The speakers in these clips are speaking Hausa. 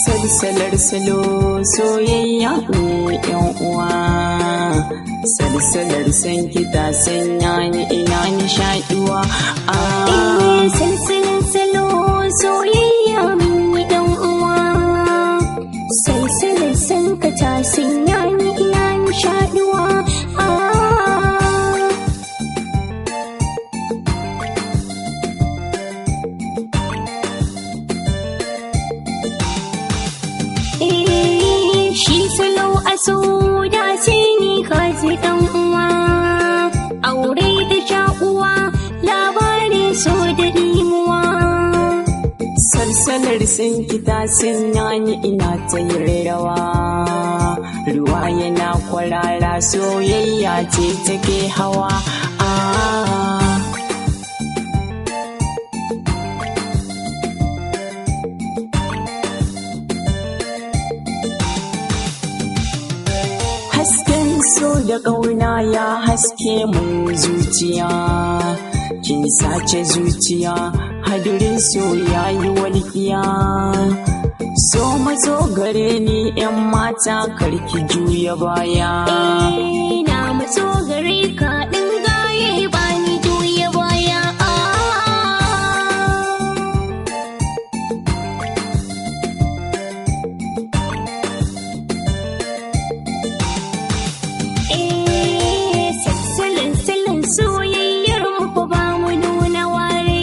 Salsalar salo soyayya ne yan uwa, salsalar san kita sanya ni ina nishaɗuwa. Salsalar salo soyayya ne yan uwa, salsalar san kita sanya ni ina nishaɗuwa. So da sai ni kaji ɗan uwa, aure da sha'uwa, labarin so da ɗimuwa. Salsalar sun kita sanya ni ina ta yin rawa, ruwa yana kwarara soyayya ce take hawa. So da ƙauna ya haske mun zuciya, kin sace zuciya, hadirin so ya yi walƙiya. So mazo gare ni ‘yan mata karki juya baya. Na mazo gare ka ɗin gaye ba ni juya baya. Soyayyar mu ba mu nuna ware,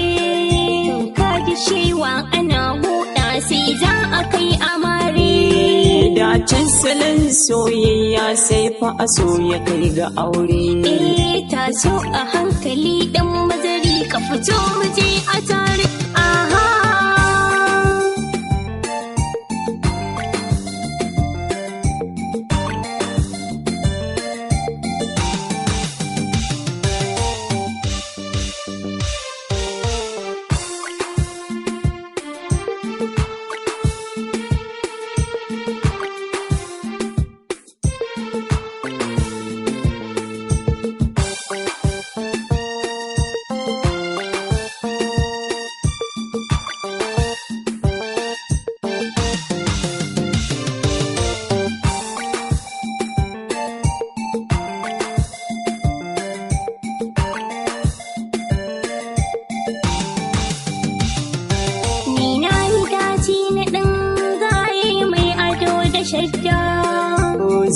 ka ji shewa ana huɗa sai za a kai amare. Da can salon soyayya sai fa a so ya kai ga aure. Taso a hankali ɗan mazari ka fito mu je a tare.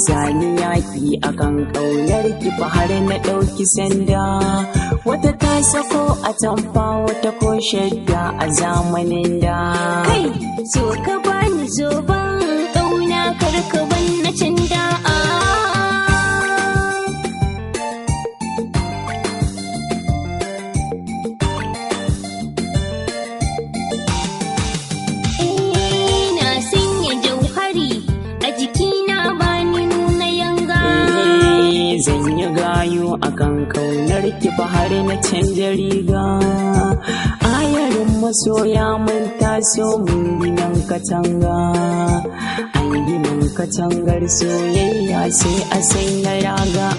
Zani yaƙi akan ƙaunar ki fa har na ɗauki sanda, wata ta sako a tamfa wata ko shadda a zamanin da. Kai so ka bani zoben ƙauna karka ban na canda. Na sanya jauhari a jikina bani nuna yanga. Zan yi gayo akan kaunar ki fa har na canja riga. Ayarin masoya mun taso mun ginan katanga, an ginan katangar soyayya sai a sanya raga.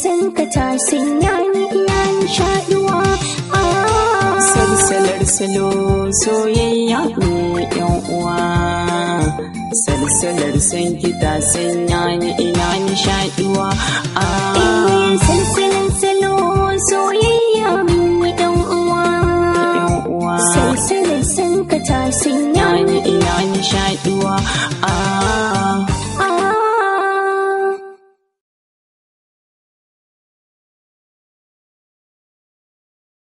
San ka ta sanya ni ina nishaɗuwa. Salsalar salsalar salo soyayya ne yan uwa salsalar san kita sanya ni ina nishaɗuwa salsalar salo soyayya ne yan uwa salsalar san kita sanya ni ina nishaɗuwa